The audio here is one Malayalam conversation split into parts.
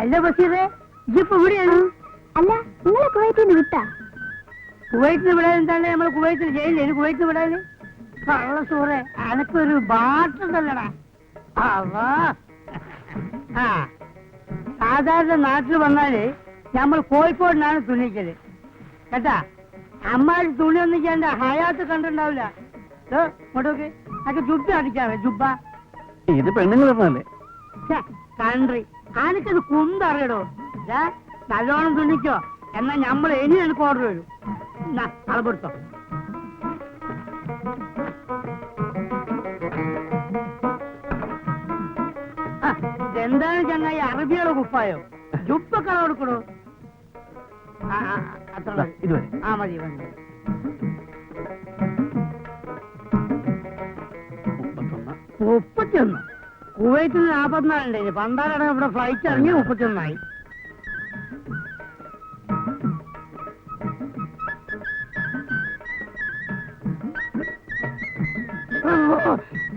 അല്ല ബഷീറേ, ഇപ്പൊ ഇവിടെയാണ്. അല്ല, നിങ്ങളെ കുവൈറ്റിൽ നിന്ന് വിട്ടാ? കുവൈറ്റിന് വിടാൻ എന്താണ്? നമ്മൾ കുവൈറ്റിൽ ജയിലില്ല, കുവൈറ്റിന് വിടാന്. കള്ള സൂറേ, അനക്കൊരു ബാട്ടുണ്ടല്ലടാ. ആ, സാധാരണ നാട്ടിൽ വന്നാല് നമ്മൾ കോഴിക്കോടിനാണ് തുണിക്കല് കേട്ടാ. അമ്മാര് തുണി ഒന്നും ചെയ്യണ്ട, ഹയാത്ത് കണ്ടിട്ടുണ്ടാവില്ല. ഇങ്ങോട്ടോക്ക്, അതൊക്കെ ജുബ്ബ അടിക്കാറ്, ജുബ്ബ. ഇത് പെണ്ണുങ്ങൾ പറഞ്ഞല്ലേ കൺട്രി. ആനക്കത് കുന്തറിയടോ. നല്ലോണം തുണിക്കോ, എന്നാ നമ്മൾ ഇനി എനിക്ക് ഓർഡർ വരും. അളപ്പെടുത്തോ. എന്താണ് ചങ്ങായി, അറബിയുടെ കുപ്പായോ? ജുബ്ബ കള കൊടുക്കണോ? അത്ര ഇതുവരെ. ആ മതി മതി. 31. കുവൈറ്റിൽ 44 പണ്ടാരടം ഇവിടെ ഫ്ലൈറ്റ് ഇറങ്ങി 31.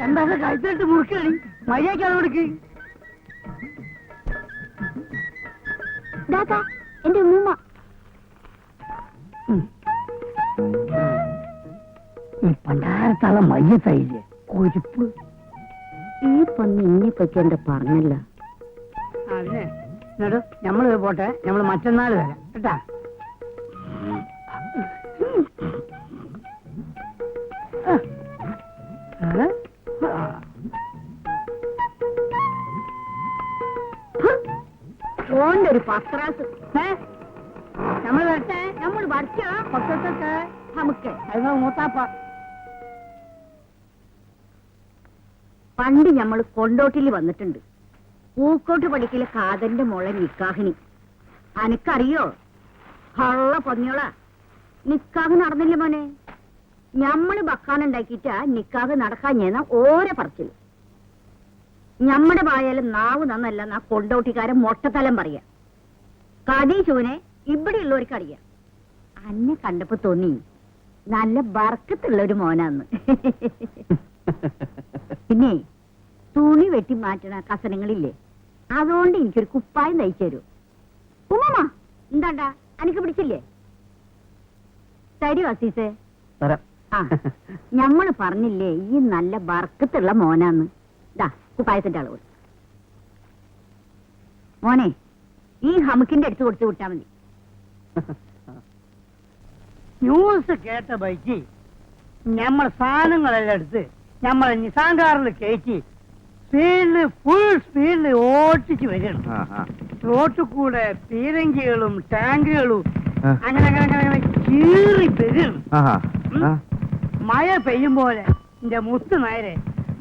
എന്താ കഴിച്ചിട്ട് മുറിക്കണി, മര്യാദ കൊടുക്ക്. എന്റെ ഉമ്മ ഈ പണ്ടാരത്താളെ മയ്യത്തായില്ലേ, കൊഴുപ്പ്. ഈ പന്നി ഇന്നെ പറ്റി എന്താ പറഞ്ഞല്ല. അതിനെ എന്നിട്ട് ഞമ്മള് പോട്ടെ, ഞമ്മള് മറ്റന്നാൾ വരാം കേട്ടാ. ഓന്റെ ഒരു പത്രാസ്. നമ്മള് വരട്ടെ, നമ്മള് വരച്ചാ പത്തൊക്കെ നമുക്ക് അത് മൂത്താപ്പ. പണ്ട് ഞമ്മള് കൊണ്ടോട്ടിൽ വന്നിട്ടുണ്ട്. പൂക്കോട്ട് പഠിക്കലെ കാതന്റെ മോളെ നിക്കാഹിനി. അനക്കറിയോ? ഹള്ള പന്നിയോളാ. നിക്കാഹ് നടന്നില്ല മോനെ. ഞമ്മള് ബക്കാനുണ്ടാക്കിട്ടാ നിക്കാഹ് നടക്കാൻ ഞാൻ ഓരോ പറച്ചില്. ഞമ്മടെ വായാലും നാവ് നന്നല്ലെന്നാ കൊണ്ടോട്ടിക്കാരൻ മൊട്ടത്തലം പറയാ. കടീശൂനെ ഇവിടെയുള്ളവർക്ക് അറിയാം. അന്നെ കണ്ടപ്പോ തോന്നി നല്ല ബർക്കത്തുള്ള ഒരു മോനാന്ന്. പിന്നെ തുണി വെട്ടി മാറ്റണ കസനങ്ങളില്ലേ, അതുകൊണ്ട് എനിക്കൊരു കുപ്പായം തയ്ച്ചു തരൂ. ഉമ്മ എന്താണ്ടാ, അനക്ക് പിടിച്ചില്ലേ? തരൂ അസീസേ. ആ, ഞമ്മള് പറഞ്ഞില്ലേ ഈ നല്ല ബർക്കത്തുള്ള മോനാന്ന്. ദാ കുപ്പായത്തിന്റെ അളവ്. മോനെ, ഈ ഹമുക്കിന്റെ അടുത്ത് കൊടുത്തു വിട്ടാ മതി. ന്യൂസ് കേട്ട ബൈക്ക് ഞമ്മളെ സാധനങ്ങളെല്ലാം എടുത്ത് ഞമ്മളെ നിസാങ്കാറിൽ കയറ്റി ഫുൾ സ്പീഡിൽ ഓട്ടിച്ച് വരികയാണ്. റോട്ടിൽ കൂടെ പീരങ്കികളും ടാങ്കുകളും അങ്ങനെ അങ്ങനെ അങ്ങനെ കീറി വരികയാണ്. മഴ പെയ്യും പോലെ എന്റെ മുത്ത് നേരെ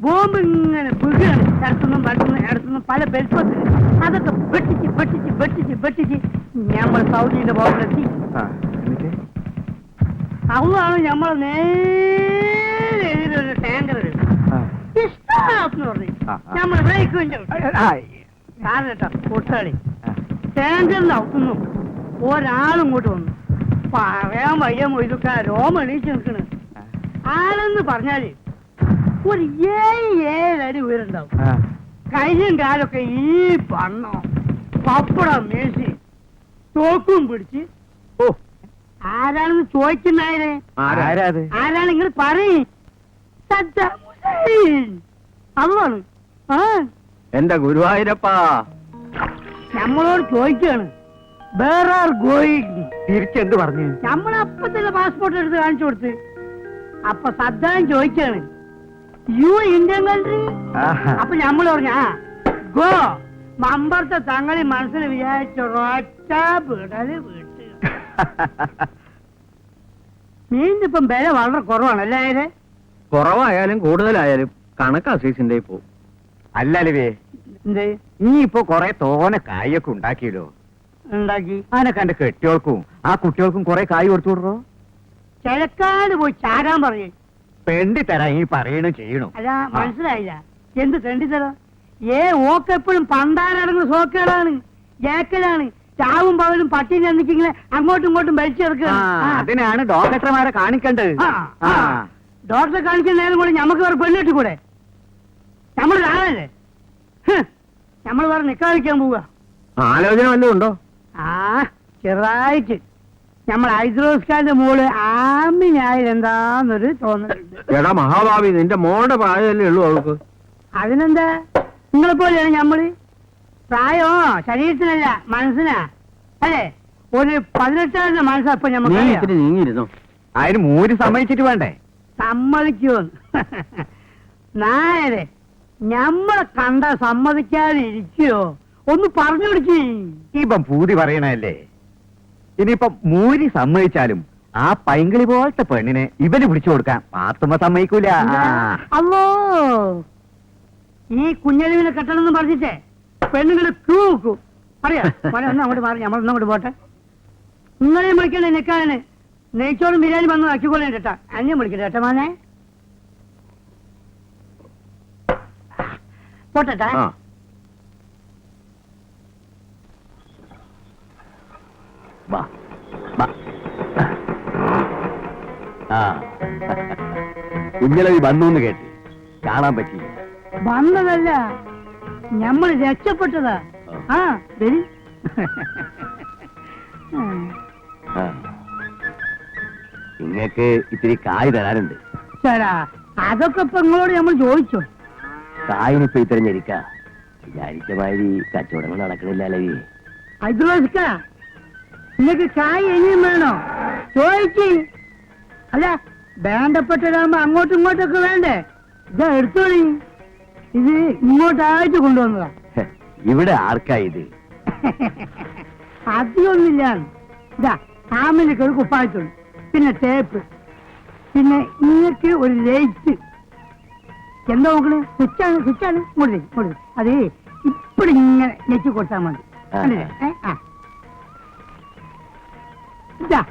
ബോംബ് ഇങ്ങനെ വീഴുകയാണ്. അടുത്തുനിന്നും അടുത്തുനിന്നും പല ബെൽപ്പത്തിൽ. അതൊക്കെ വെട്ടിച്ച് വെട്ടിച്ച് വെട്ടിച്ച് വെട്ടിച്ച് ഞമ്മൾ സൗദിയുടെ ബോംബിലെത്തി. അതാണ് ഞമ്മൾ നേരെ എതിരൊരു ടാങ്കർ ഇഷ്ടം പറഞ്ഞു ഞമ്മൾ ബ്രേക്കും കാരണം കേട്ടോ കൊട്ടാളി. ടാങ്കറിന്റെ അവിടുന്നു ഒരാളും ഇങ്ങോട്ട് വന്നു. പറയാൻ വയ്യ മൊയ്തുക്ക, രോമം എണീച്ച് നിൽക്കണ്. ആരെന്ന് പറഞ്ഞാല് ഒരു 7 അടി ഉയരുണ്ടാവും. കയ്യും കാലൊക്കെ ഈ പണ്ണോ പപ്പടം മേശി തോക്കും പിടിച്ച്. ഓ, ആരാണെന്ന് ചോദിക്കുന്നായരെ? ആരാണ് നിങ്ങൾ പറയും? അതാണ്. ആ, എന്റെ ഗുരുവായൂരപ്പാ നമ്മളോട് ചോദിക്കാണ് വേറെ ആർ ഗോയിങ്. തിരിച്ചെന്ത് പറഞ്ഞു? നമ്മളപ്പ തന്നെ പാസ്പോർട്ട് എടുത്ത് കാണിച്ചു കൊടുത്ത്. അപ്പൊ സദ്ദാൻ ചോദിക്കാണ് യു ഇന്ത്യൻ കൺട്രി. അപ്പൊ ഞമ്മള് പറഞ്ഞ ഗോ. മമ്പറത്തെ തങ്ങളി മനസ്സിൽ വിചാരിച്ച ഒറ്റ വിടല് വീട്ട്. മീനിപ്പം വില വളരെ കുറവാണല്ലേ? കുറവായാലും കൂടുതലായാലും കണക്കാ സീസിന്റെ പോ. അല്ലല്ലേ എന്ത് നീ ഇപ്പൊ കൊറേ തോനെ കായൊക്കെ ഉണ്ടാക്കിയല്ലോ. ഉണ്ടാക്കി അതിനെ കണ്ട് കെട്ടിയോൾക്കും ആ കുട്ടികൾക്കും കൊറേ കായ് കൊടുത്തു വിടറോ. ചിലക്കാട് പോയി ചാരാൻ പറയേ. പെണ്ടി തരാ ഈ പറയണു ചെയ്യണു. അല്ല മനസ്സിലായില്ല. എന്ത് തെണ്ടിത്തരോ? ഓക്കെപ്പോഴും പണ്ടാരടങ്ങുന്ന സോക്കേടാണ്, ജാക്കലാണ്. ചാവും പകലും പട്ടിനെ എന്നിക്കിങ്ങനെ അങ്ങോട്ടും ഇങ്ങോട്ടും വലിച്ചെടുക്കുക. അതിനാണ് ഡോക്ടർമാരെ കാണിക്കേണ്ടത്. ഡോക്ടറെ കാണിക്കുന്ന നേരം കൂടെ ഞമ്മക്ക് വേറെ പെണ്ണിട്ട് കൂടെ? നമ്മൾ ആളല്ലേ? നമ്മൾ വേറെ നിക്കാതിരിക്കാൻ പോവുക. ആലോചന വല്ലതും ഉണ്ടോ? ആ ചെറുതായിട്ട് നമ്മൾ ഹൈദ്രോസ്കാന്റെ മോള് ആമിനായാലെന്താന്നൊരു തോന്നലുണ്ട്. എടാ മഹാഭാവി, നിന്റെ മോളുടെ പ്രായമല്ലേ ഉള്ളൂ അവൾക്ക്. അതിനെന്താ, നിങ്ങളെ പോലെയാണ് ഞമ്മള്. പ്രായോ ശരീരത്തിനല്ല മനസ്സിനാ, അല്ലേ? ഒരു 18 മനസ്സപ്പൊ നീ ഞമ്മക്ക് ഇത്തിരി നീങ്ങിയിരുന്നോ. അതിന് മൂര് സമ്മതിച്ചിട്ട് വേണ്ടേ? സമ്മതിക്കുമോന്ന് നായരെ, ഞമ്മളെ കണ്ട സമ്മതിക്കാതെ ഇരിക്കുവോ? ഒന്ന് പറഞ്ഞു കൊടുക്കേ. ഇപ്പം പൂതി പറയണല്ലേ. ഇനിയിപ്പം മൂരി സമ്മതിച്ചാലും ആ പൈങ്കിളി പോലത്തെ പെണ്ണിനെ ഇവന് പിടിച്ചു കൊടുക്കാൻ പാത്തുമ്മ സമ്മതിക്കൂല. അല്ലോ, ഈ കുഞ്ഞലിവിനെ കെട്ടണമെന്ന് പറഞ്ഞിട്ടേ പെണ്ണുങ്ങള് ക്യൂ വെക്കും. അറിയാ മോനെ, ഒന്ന് അങ്ങോട്ട് മാറി, നമ്മളൊന്നും അങ്ങോട്ട് പോട്ടെ. നിങ്ങളെയും വിളിക്കണേ നിൽക്കാന്. നെയ്ച്ചോറും ബിരിയാണി വന്ന് ആക്കിക്കൊള്ളേ കേട്ടാ. അന്യം വിളിക്കട്ടെ കേട്ടോ മോനെ. പോട്ടെ. ആ വാ, വാ. ആ കുഞ്ഞലവി വന്നു എന്ന് കേട്ട് കാണാൻ പറ്റിയില്ല. വന്നതല്ല, ഞമ്മള് രക്ഷപ്പെട്ടതാ. ആ വരി. നിങ്ങക്ക് ഇത്തിരി കായ് തരാനുണ്ട്. ശരാ, അതൊക്കെ ഇപ്പൊ നിങ്ങളോട് നമ്മൾ ചോദിച്ചോ? കായിനിപ്പോ ഇത്തരഞ്ഞിരിക്ക വിചാരിച്ച മാതിരി കച്ചവടങ്ങൾ നടക്കണില്ല അലവി. ഹൈദ്രോസ്ക, നിങ്ങക്ക് കായ് ഇനിയും വേണോ? ചോദിക്ക്. അല്ല, വേണ്ടപ്പെട്ടതാകുമ്പോ അങ്ങോട്ടും ഇങ്ങോട്ടൊക്കെ വേണ്ടേ? ഇതാ എടുത്തോളി. ഇത് ഇങ്ങോട്ടായിട്ട് കൊണ്ടുവന്നതാ. ഇവിടെ ആർക്കാ ഇത്? അധികമൊന്നുമില്ല. ഇതാ ആമിനൊക്കെ ഒരു കുപ്പായത്തുള്ളൂ, പിന്നെ ടേപ്പ്, പിന്നെ ഇങ്ങക്ക് ഒരു ലൈറ്റ്. എന്താ നോക്കണേ? സ്വിച്ചാണ്. ഇങ്ങോട്ട് അതേ ഇപ്പഴും ഇങ്ങനെ നെച്ച് കൊടുത്താൽ മതി. കണ്ടില്ലേ? ആ ഇതാ.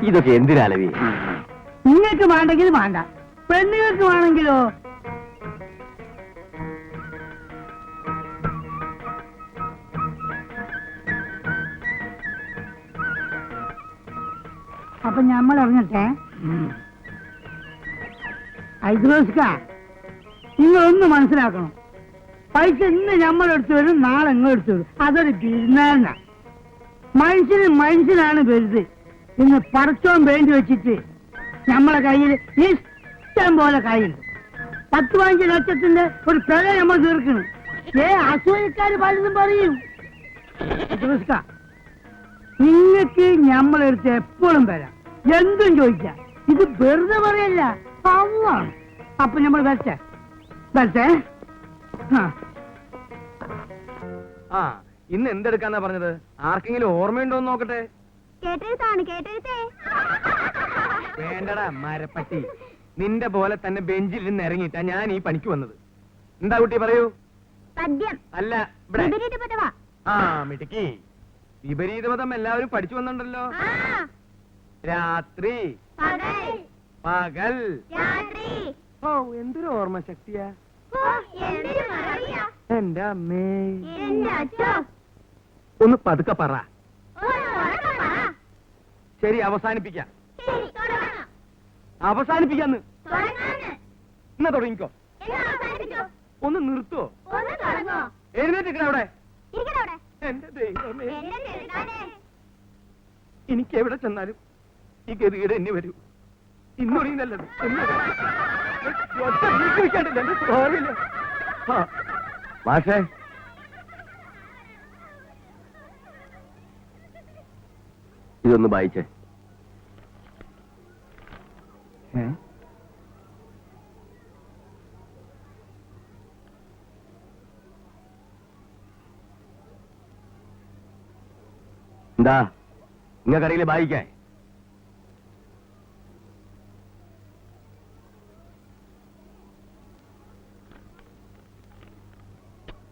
ഇതൊക്കെ എന്തിനാലവി? നിങ്ങൾക്ക് വേണ്ടെങ്കിൽ വേണ്ട, പെണ്ണുങ്ങൾക്ക് വേണമെങ്കിലോ? അപ്പൊ നമ്മൾ അറിഞ്ഞിട്ടെ. ഹൈദ്രോസ്ക, നിങ്ങളൊന്ന് മനസ്സിലാക്കണം. പൈസ ഇന്ന് നമ്മളെടുത്ത് വരും, നാളെ നിങ്ങളെടുത്ത് വരും. അതൊരു ബിസിനസ്സാണ്. മനുഷ്യനാണ് വലുത്. ഇന്ന് പടച്ചോൻ വേണ്ടി വെച്ചിട്ട് നമ്മളെ കയ്യിൽ ഇഷ്ടം പോലെ കായുണ്ട്. 10-15 ലക്ഷത്തിന്റെ ഒരു പിഴ നമ്മൾ തീർക്കണം. അസൂയക്കാര് പലതും പറയും. നിങ്ങൾക്ക് നമ്മളെടുത്ത് എപ്പോഴും വരാം, എന്തും ചോദിക്കാം. ഇത് വെറുതെ പറയല്ല, പവാണ്. അപ്പൊ നമ്മൾ വരട്ടെ. ആ ഇന്ന് എന്തെടുക്കാന്നാ പറഞ്ഞത്? ആർക്കെങ്കിലും ഓർമ്മയുണ്ടോ എന്ന് നോക്കട്ടെ. വേണ്ടടാ മരപ്പട്ടി, നിന്റെ പോലെ തന്നെ ബെഞ്ചിൽ നിന്ന് ഇറങ്ങിയിട്ടാ ഞാൻ ഈ പണിക്ക് വന്നത്. എന്താ കുട്ടി പറയൂ. അല്ല ഇവിടെ. ആ മിടുക്കി. വിപരീതമതം എല്ലാവരും പഠിച്ചു വന്നിട്ടുണ്ടല്ലോ. രാത്രി, പകൽ. ഓ എന്തൊരു ഓർമ്മ ശക്തിയാ എന്റെ അമ്മേ. ഒന്ന് പതുക്കെ പറ. ശരി, അവസാനിപ്പിക്കാം. അവസാനിപ്പിക്കാന്ന്. എന്നാ തുടങ്ങിക്കോ. ഒന്ന് നിർത്തുവോ? എഴുന്നേറ്റിക്കണ അവിടെ. എന്റെ ദൈവമേ, എനിക്ക് എവിടെ ചെന്നാലും ഈ ഗതികേട് എന്നെ വരൂ. ഇന്നൊടിയുന്നല്ലത്. മാഷേ, ഇതൊന്ന് വായിച്ചേ. എന്താ നിങ്ങൾക്കറിയില്ലേ വായിക്കാൻ?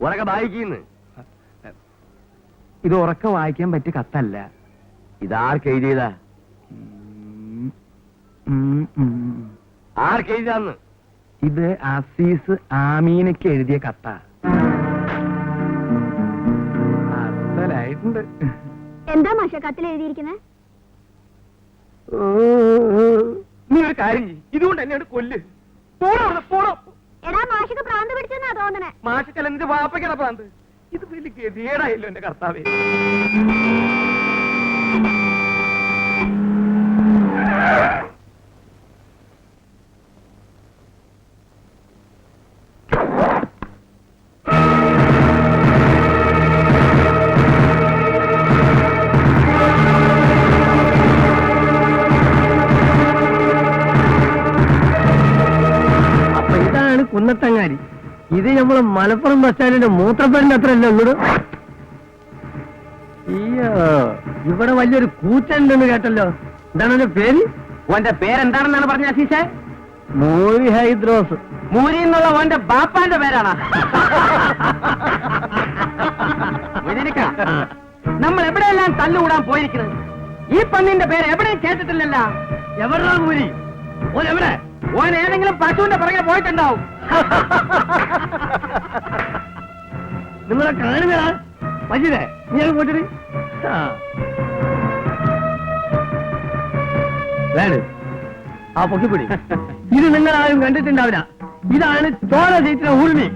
ഉറക്കെ വായിക്കുന്നു. ഇത് ഉറക്കെ വായിക്കാൻ പറ്റിയ കത്തല്ല. ഇതാർക്കെഴുതിയതാ? ആർക്കെഴുതാന്ന്? ഇത് അസീസ് ആമീനയ്ക്ക് എഴുതിയ കത്ത. അസലായിട്ടുണ്ട്. എന്താ മാഷ കത്തിൽ എഴുതിയിരിക്കുന്നത്? നീ ഒരു കാര്യം ചെയ്യ്, ഇതുകൊണ്ട് എന്നോട് കൊല്ല്. പോണോ പോണോ. എടാ മാഷിക്ക് പ്രാന്ത് പിടിച്ചെന്നാ തോന്നണേ. മാഷിക്കൽ എന്ത് വാപ്പയ്ക്കട പ്രാന്ത്? ഇത് വലിയ ഗതികേടായല്ലോ എന്റെ കർത്താവേ. കുന്നത്തങ്ങാടി. ഇത് നമ്മളെ മലപ്പുറം ബസ് സ്റ്റാൻഡിന്റെ മൂത്രപ്പേരിന്റെ അത്രയല്ലേ ഉള്ളൂ. അയ്യോ, ഇവിടെ വലിയൊരു കൂറ്റുണ്ടെന്ന് കേട്ടല്ലോ. എന്താണ് എന്റെ പേര്? ഓന്റെ പേരെന്താണെന്നാണ് പറഞ്ഞ അസീസേ? മൂരി ഹൈദ്രോസ്. മൂരി എന്നുള്ള ഓന്റെ ബാപ്പാന്റെ പേരാണ്. നമ്മൾ എവിടെയെല്ലാം തല്ലുകൂടാൻ പോയിരിക്കുന്നത്? ഈ പന്നിന്റെ പേര് എവിടെയും കേട്ടിട്ടില്ലല്ലോ. എവിടാ മൂരി? ഓൻ എവിടെ? ഓൻ ഏതെങ്കിലും പശുവിന്റെ പുറകെ പോയിട്ടുണ്ടാവും. നിങ്ങളെ കാണുന്നതാ മജീദേ, നീ അത് പോയിട്ട് ആ പൊക്കിപ്പിടി. ഇത് നിങ്ങൾ ആരും കണ്ടിട്ടുണ്ടാവില്ല. ഇതാണ് ചോര ചീറ്റിന ഊർമി.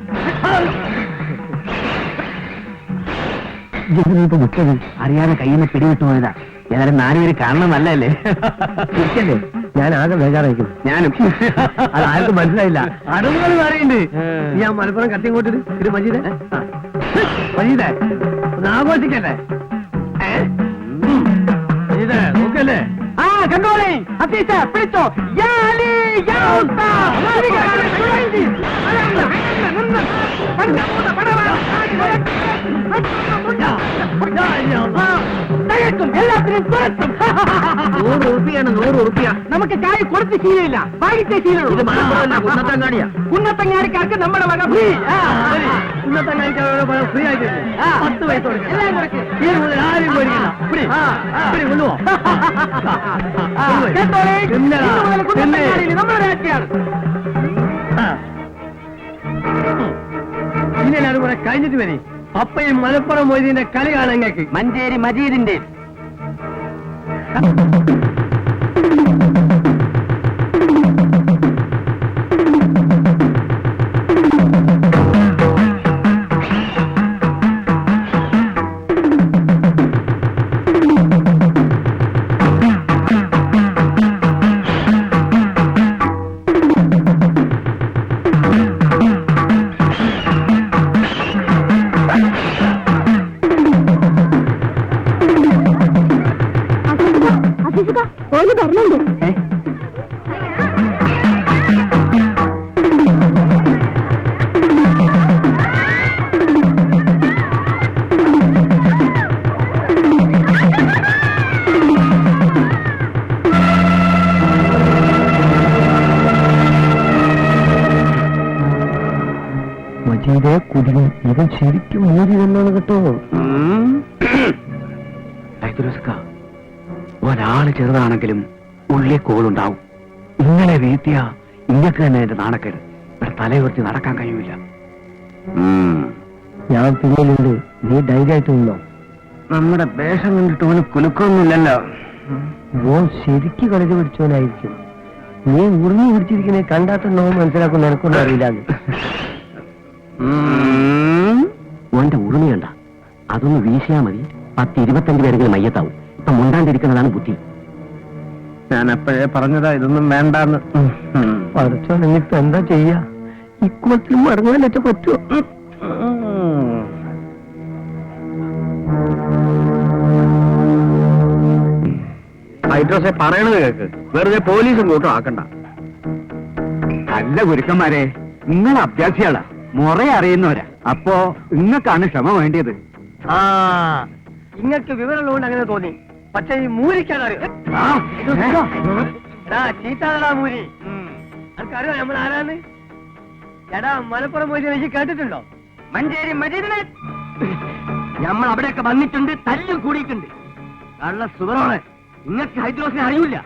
മുട്ടത് അറിയാതെ കയ്യിൽ നിന്ന് പിടിവിട്ടു പോയതാ. ഏതായാലും 4 പേര് കാണണം നല്ലല്ലേ? ഇരിക്കല്ലേ, ഞാൻ ആകെ ബേജാറായിരിക്കും. ഞാനും. അത് ആർക്കും മനസ്സിലായില്ല. അടവുകൾ പറയുന്നുണ്ട്. ഞാൻ മലപ്പുറം കത്തിങ്ങോട്ട് ഇത് മജീദേ, മജീദേ ഒന്ന് ആഘോഷിക്കല്ലേ? മജീദേ നോക്കല്ലേ? ആ കണ്ടോളേ അസീസ, പിടിച്ചോ. എല്ലാത്തിനും 100 ഉറുപ്പിയാണ്. 100 ഉറുപ്പിയ. നമുക്ക് കായ് കൊടുത്ത് ശീലമില്ല, വാങ്ങിച്ചേ ശീലമുള്ളൂ. കുന്നത്തങ്ങാടിയാ. കുന്നത്തങ്ങാടിക്കാർക്ക് നമ്മുടെ വക ഫ്രീ. കുന്നത്തങ്ങാടിക്കാരുടെ പണം ഫ്രീ ആയിട്ട് 10 പൈസ എല്ലാം കൊടുക്ക്. ആരും പോയിരിക്കില്ല. കൊണ്ടുപോ. കേട്ടോളേ, ഇന്ന് മുതൽ കുന്നത്തങ്ങാടിയിൽ നമ്മുടെ രാജ്യമാണ്. ഇനി എല്ലാവരും കൂടെ കഴിഞ്ഞിട്ട് വരി. അപ്പയും മലപ്പുറം മൊയ്തീന്റെ കളി കാണാൻ ഞങ്ങൾക്ക്. മഞ്ചേരി മജീദിന്റെ മജീദേ കുടിക്കും. ഇവൻ ശരിക്കും മൂരി വന്നാണ് കേട്ടോ. ഒരാള് ചെറുതാണെങ്കിലും ഉള്ളിൽ കോളുണ്ടാവും. ഇങ്ങനെ വീഴ്ത്തിയ ഇങ്ങക്ക് തന്നെ എന്റെ നാണക്കേട്. ഇവിടെ തലയുയർത്തി നടക്കാൻ കഴിയൂല. ഞാൻ പിന്നിലുണ്ട്, നീ ധൈര്യമായിട്ട് നിന്നോ. നമ്മുടെ വേഷം കണ്ടിട്ട് ഓന് കുലുക്കൊന്നുമില്ലല്ലോ. ഓൻ ശരിക്ക് കളിച്ച് പിടിച്ചോനായിരിക്കും. നീ ഉറുങ്ങി പിടിച്ചിരിക്കുന്നേ കണ്ടാത്തുണ്ടോ മനസ്സിലാക്കുന്ന എനക്കൊന്നും അറിയില്ലാന്ന്. ഓന്റെ ഉറുമിയുണ്ട, അതൊന്ന് വീശിയാ മതി. 10-25 പേരെങ്കിലും മയ്യത്താവും. ഇപ്പൊ മുണ്ടാണ്ടിരിക്കുന്നതാണ് ബുദ്ധി. ഞാൻ അപ്പോഴേ പറഞ്ഞതാ ഇതൊന്നും വേണ്ടാന്ന്. പഠിച്ചോ, നിങ്ങിപ്പോ എന്താ ചെയ്യാ? ഇക്കുളത്തിൽ മടങ്ങാനൊക്കെ പറ്റുമോ? ഹൈഡ്രോസെ പറയണത് കേക്ക്. വെറുതെ പോലീസും കൂട്ടും ആക്കണ്ട. അല്ല ഗുരുക്കന്മാരെ, നിങ്ങൾ അഭ്യാസികളാ, മുറ അറിയുന്നവരാ. അപ്പോ ഇങ്ങക്കാണ് ക്ഷമ വേണ്ടിയത്. ആ, ഇങ്ങക്ക് വിവരമുള്ളതുകൊണ്ട് അങ്ങനെ തോന്നി. പക്ഷെ ഈ മൂരിക്കാണറിയോ? എടാ ചീത്താടാ മൂരി. അനക്കറിയോ നമ്മൾ ആരാന്ന്? എടാ മലപ്പുറം പോയി എനിക്ക് കേട്ടിട്ടുണ്ടോ? മഞ്ചേരി മജീദിനെ നമ്മൾ അവിടെയൊക്കെ വന്നിട്ടുണ്ട്, തല്ലും കൂടിയിട്ടുണ്ട്. കള്ള സുബറോളെ, നിങ്ങൾക്ക് ഹൈദ്രോസിനെ അറിയില്ല.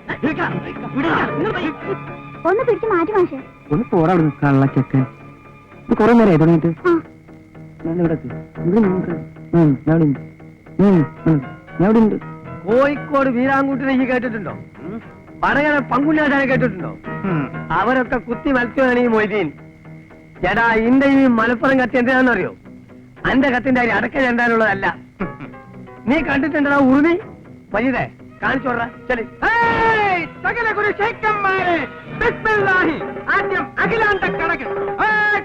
ഒന്ന് പിടിച്ച് മാറ്റി മാഷേ. ഒന്ന് പോടാ കള്ളച്ചക്കൻ. ഇത് കുറെ നേരം തുടങ്ങിയിട്ട്. കോഴിക്കോട് വീരാങ്കൂട്ടിനെ ഈ കേട്ടിട്ടുണ്ടോ? വടകര പങ്കുഞ്ഞാശാനെ കേട്ടിട്ടുണ്ടോ? അവരൊക്കെ കുത്തി മത്സ്യമാണ് ഈ മൊയ്തീൻ. ചേട്ടാ ഇന്റെ ഈ മലപ്പുറം കത്തി എന്തിനാണെന്നറിയോ? അന്റെ കത്തിന്റെ അരി അടക്ക ചെണ്ടാനുള്ളതല്ല. നീ കണ്ടിട്ടുണ്ടോ ഉറുമി? പയ്യതേ കാണിച്ചോടാ. ശരി, സകല ഗുരു ശേഖന്മാരെ ബിസ്മില്ലാഹി. ആദ്യം അഖിലാണ്ട കടകൻ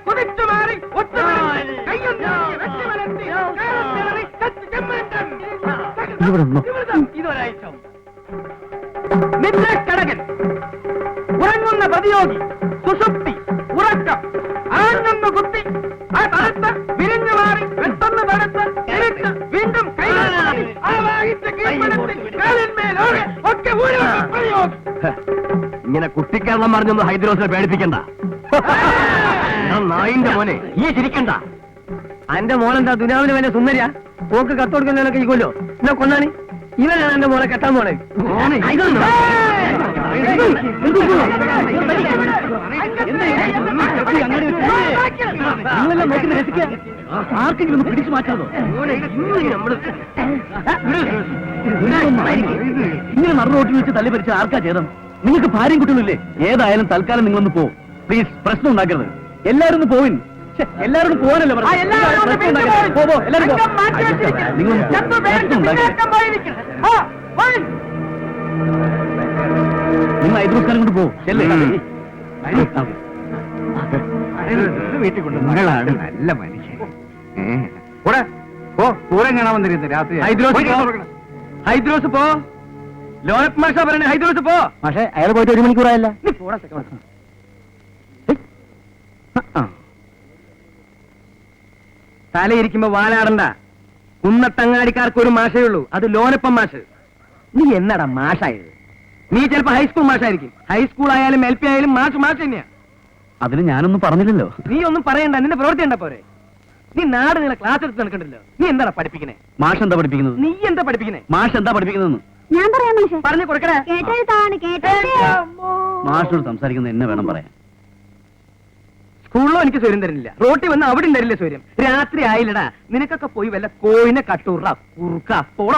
കുതിച്ചു മാറി ഇതൊരാഴ്ച കടകൻ ഉറങ്ങുന്ന പ്രതിയോഗി സുഷുപ്തി ഉറക്കം ആഞ്ഞൊന്ന് കുത്തി ആ തടുത്ത് വിരിഞ്ഞു മാറി പെട്ടെന്ന് തടുത്ത് എഴുത്ത് വീണ്ടും ഇങ്ങനെ കുട്ടിക്കാരണം പറഞ്ഞൊന്ന് ഹൈദ്രോസിനെ പേടിപ്പിക്കണ്ട. നായിന്റെ മോനെ ഈ ചിരിക്കണ്ട. അന്റെ മോനെന്താ ദുനാവിന് വല്ല സുന്ദരിയാ? പോക്ക് കത്തോടുക്കുന്നതിനൊക്കെ ഇരിക്കുമല്ലോ. എന്നാ കൊന്നാണ് ഇവനാണ് എന്റെ മോനെ കെട്ടാൻ പോണേ. നിങ്ങളെല്ലാം നോക്കി രസിക്കുക. ആർക്കെങ്കിലും ഒന്ന് പിടിച്ചു മാറ്റാതോ? ഇങ്ങനെ നടു റോട്ടിൽ വെച്ച് തല്ലി പരിച്ച ആർക്കാ ചെയ്തം? നിങ്ങൾക്ക് ഭാര്യയും കുട്ടികളില്ലേ? ഏതായാലും തൽക്കാലം നിങ്ങളൊന്ന് പോ പ്ലീസ്. പ്രശ്നം ഉണ്ടാക്കരുത്. എല്ലാരും ഒന്ന് പോവിൻ. എല്ലാവരും പോവാനല്ലേ പറഞ്ഞു? നിങ്ങൾ ഐദ്രോസ്കാരം കൊണ്ട് പോ. വീട്ടിൽ കൊണ്ട് മകളാണ് നല്ല മനുഷ്യൻ. പൂരം കാണാൻ വന്നിരുന്നു രാത്രി. ഹൈദ്രോസ് പോ. ലോനപ്പ് മാഷ പറയണേ ഹൈദ്രോസ് പോ. പക്ഷേ അയാൾ പോയിട്ട് 1 മണിക്കൂറായല്ല. തലയിരിക്കുമ്പോ വാലാടണ്ട. കുന്നത്തങ്ങാടിക്കാർക്ക് ഒരു മാഷേ ഉള്ളൂ, അത് ലോനപ്പം മാഷ്. നീ എന്നടാ മാഷായത്? നീ ചിലപ്പോ ഹൈസ്കൂൾ മാഷായിരിക്കും. ഹൈസ്കൂൾ ആയാലും LP ആയാലും മാഷ് തന്നെയാ. അതിന് ഞാനൊന്നും പറഞ്ഞില്ലല്ലോ. നീ ഒന്നും പറയണ്ട, നിന്റെ പ്രവൃത്തി ഉണ്ടാ പോരെ. നീ നാട് നിങ്ങളെ ക്ലാസ് എടുത്ത് നടക്കണ്ടല്ലോ. നീ എന്താ പഠിപ്പിക്കണേ? മാഷ് എന്താ പഠിപ്പിക്കുന്നത്? നീ എന്താ പഠിപ്പിക്കണേ? മാഷ് എന്താ പഠിപ്പിക്കുന്നത്? ഞാൻ പറയാം മാഷേ. പറഞ്ഞു കൊടുക്കണേ. മാഷോട് സംസാരിക്കുന്നത് എന്നെ വേണം പറയാൻ. സ്കൂളിലോ എനിക്ക് സ്വര്യം തരുന്നില്ല, റോട്ടി വന്ന് അവിടെ തരില്ല സ്വര്യം. രാത്രി ആയില്ലടാ. നിനക്കൊക്കെ പോയി വല്ല കോയിനെ കട്ടൂറ കുറുക്ക പോണ